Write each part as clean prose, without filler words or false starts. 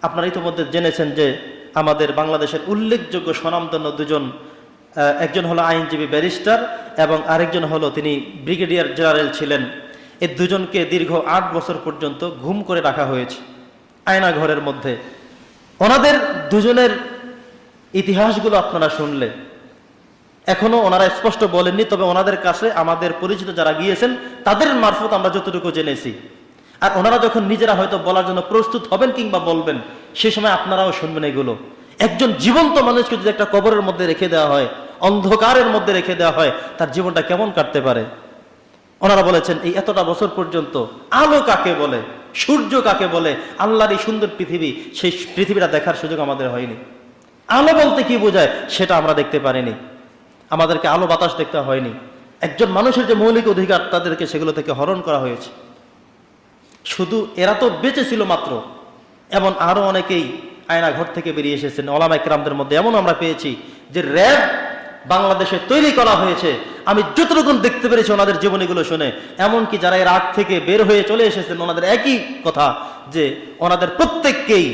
আপনারা ইতিমধ্যে জেনেছেন যে আমাদের বাংলাদেশের উল্লেখযোগ্য স্বনামধন্য দুজন, একজন হলো আইনজীবী ব্যারিস্টার এবং আরেকজন হলো তিনি ব্রিগেডিয়ার জেনারেল ছিলেন। এই দুজনকে দীর্ঘ 8 বছর পর্যন্ত ঘুম করে রাখা হয়েছে আয়না ঘরের মধ্যে। ওনাদের দুজনের ইতিহাসগুলো আপনারা শুনলে, এখনো ওনারা স্পষ্ট বলেননি, তবে ওনাদের কাছে আমাদের পরিচিত যারা গিয়েছেন তাদের মারফত আমরা যতটুকু জেনেছি। আর ওনারা যখন নিজেরা হয়তো বলার জন্য প্রস্তুত হবেন কিংবা বলবেন, সে সময় আপনারাও শুনবেন এগুলো। একজন জীবন্ত মানুষকে যদি একটা কবরের মধ্যে রেখে দেওয়া হয়, অন্ধকারের মধ্যে রেখে দেওয়া হয়, তার জীবনটা কেমন কাটতে পারে। ওনারা বলেছেন এই এতটা বছর পর্যন্ত আলো কাকে বলে, সূর্য কাকে বলে, আল্লাহর এই সুন্দর পৃথিবী, সেই পৃথিবীটা দেখার সুযোগ আমাদের হয়নি। আলো বলতে কি বোঝায় সেটা আমরা দেখতে পারিনি, আমাদেরকে আলো বাতাস দেখতে হয়নি। একজন মানুষের যে মৌলিক অধিকার তাদেরকে সেগুলো থেকে হরণ করা হয়েছে। শুধু এরা তো বেঁচে ছিল মাত্র, এমন আরো অনেকেই আয়না ঘর থেকে বেরিয়ে এসেছেন। ওলামা কিরামদের মধ্যে এমন আমরা পেয়েছি যে র্যাব বাংলাদেশে তৈরি করা হয়েছে। আমি যতটুকু দেখতে পেরেছি ওনাদের জীবনীগুলো শুনে, এমনকি যারা এর আগ থেকে বের হয়ে চলে এসেছেন, ওনাদের একই কথা যে ওনাদের প্রত্যেককেই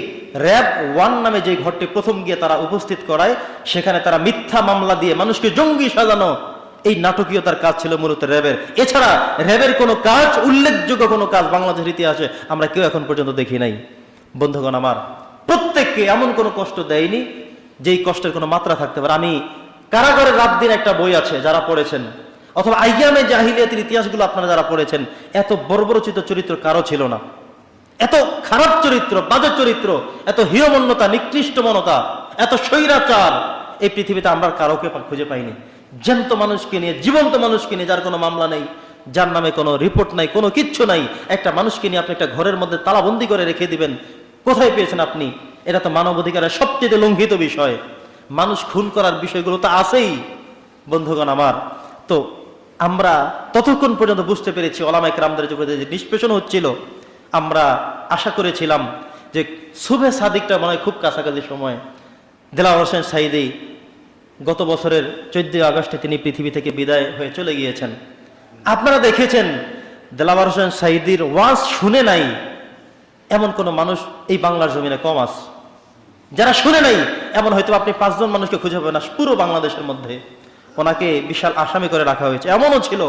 র্যাব 1 নামে যে ঘরটি প্রথম গিয়ে তারা উপস্থিত করায়, সেখানে তারা মিথ্যা মামলা দিয়ে মানুষকে জঙ্গি সাজানো, এই নাটকীয়তার কাজ ছিল মূলত র্যাবের। এছাড়া র্যাবের কোনো কাজ, উল্লেখযোগ্য কোনো কাজ বাংলাদেশের ইতিহাসে আমরা কেউ এখন পর্যন্ত দেখি নাই। বন্ধুগণ আমার, প্রত্যেককে এমন কোনো কষ্ট দেয়নি যেই কষ্টের কোনো মাত্রা থাকতে পারে। আমি কারাগারের রাত দিন একটা বই আছে, যারা পড়েছেন, অথবা আইয়ামে জাহিলিয়াতের ইতিহাসগুলো আপনারা যারা পড়েছেন, এত বর্বরচিত চরিত্র কারো ছিল না। এত খারাপ চরিত্র, বাজে চরিত্র, এত হীনমন্যতা, নিকৃষ্ট মনতা, এত স্বৈরাচার এই পৃথিবীতে আমরা কারোকে খুঁজে পাইনি। জ্যান্ত মানুষকে নিয়ে, জীবন্ত মানুষকে নিয়ে, যার কোনো মামলা নেই, যার নামে কোনো রিপোর্ট নাই, কোনো কিচ্ছু নাই, একটা মানুষকে নিয়ে আপনি একটা ঘরের মধ্যে তালাবন্দি করে রেখে দিবেন, কোথায় পেয়েছেন আপনি? এটা তো মানবাধিকারের সবচেয়ে লঙ্ঘিত বিষয়। মানুষ খুন করার বিষয়গুলো তো আছেই। বন্ধুগণ আমার, তো আমরা ততক্ষণ পর্যন্ত বুঝতে পেরেছি ওলামা কিরামদের যে নিষ্পেষণ হচ্ছিল, আমরা আশা করেছিলাম যে শুভে সাদিকটা মনে হয় খুব কাছাকাছি সময়। দেলাওয়ার হোসেন সাঈদী গত বছরের 14 আগস্টে তিনি পৃথিবী থেকে বিদায় হয়ে চলে গিয়েছেন। আপনারা দেখেছেন দেলাওয়ার হোসেন সাঈদীর ওয়াজ শুনে নাই এমন কোন মানুষ এই বাংলার জমিনে কম আছে। যারা শুনে নাই এমন হয়তো আপনি 5 জন মানুষকে খুঁজে পাবেন না পুরো বাংলাদেশের মধ্যে। ওনাকে বিশাল আসামি করে রাখা হয়েছে। এমনও ছিল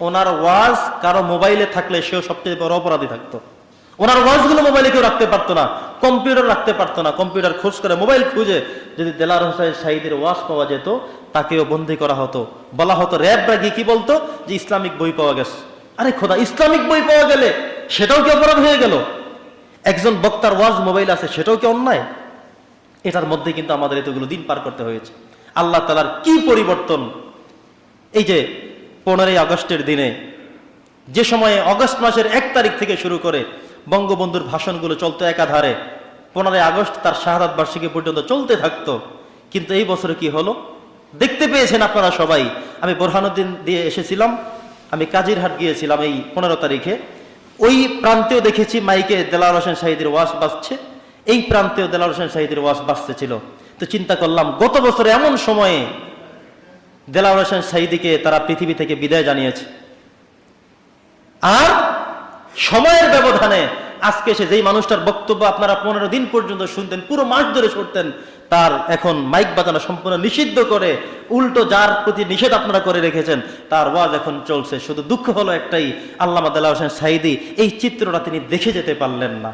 ওনার ওয়াজ কারো মোবাইলে থাকলে সেও সবচেয়ে বড় অপরাধী থাকতো। ওনার ওয়াজগুলো মোবাইলে কেউ রাখতে পারতো না, কম্পিউটার রাখতে পারতো না। কম্পিউটার খোঁজ করে, মোবাইল খুঁজে যদি দেলাওয়ার হোসেন সাঈদীর ওয়াজ পাওয়া যেত, তাকেও বন্দী করা হতো। বলা হতো, র্যাবরা গিয়ে কি বলতো যে ইসলামিক বই পাওয়া গেছে। আরে খোদা, ইসলামিক বই পাওয়া গেলে সেটাও কি অপরাধ হয়ে গেল? একজন বক্তার ওয়াজ মোবাইল আছে, সেটাও কি অন্যায়? এটার মধ্যে কিন্তু আমাদের এতগুলো দিন পার করতে হয়েছে। আল্লাহ তাআলার কি পরিবর্তন! এই যে 15ই আগস্টের দিনে, যে সময়ে অগস্ট মাসের 1 তারিখ থেকে শুরু করে বঙ্গবন্ধুর ভাষণগুলো চলতো একাধারে, 15ই আগস্ট তার শাহাদাত বার্ষিকী পর্যন্ত চলতে থাকতো। কিন্তু এই বছরে কি হলো দেখতে পেয়েছেন আপনারা সবাই। আমি বোরহানুদ্দিন দিয়ে এসেছিলাম, আমি কাজিরহাট গিয়েছিলাম এই 15 তারিখে। ওই প্রান্তেও দেখেছি মাইকে দেলাওয়ার হোসেন সাঈদীর ওয়াজ বাজছে, এই প্রান্তেও দেলাওয়ার হোসেন সাঈদীর ওয়াজ বাজতেছিল। তো চিন্তা করলাম, গত বছরে এমন সময়ে দেলাওয়ার হোসেন সাঈদীকে তারা পৃথিবী থেকে বিদায় জানিয়েছে, আর সময়ের ব্যবধানে আজকে এসে যেই মানুষটার বক্তব্য আপনারা 15 দিন পর্যন্ত শুনতেন, পুরো মাস ধরে শুনতেন, তার এখন মাইক বাজানো সম্পূর্ণ নিষিদ্ধ করে, উল্টো যার প্রতি নিষেধ আপনারা করে রেখেছেন তার ওয়াজ এখন চলছে। শুধু দুঃখ হলো একটাই, আল্লামা দেলাওয়ার হোসেন সাঈদী এই চিত্রটা তিনি দেখে যেতে পারলেন না।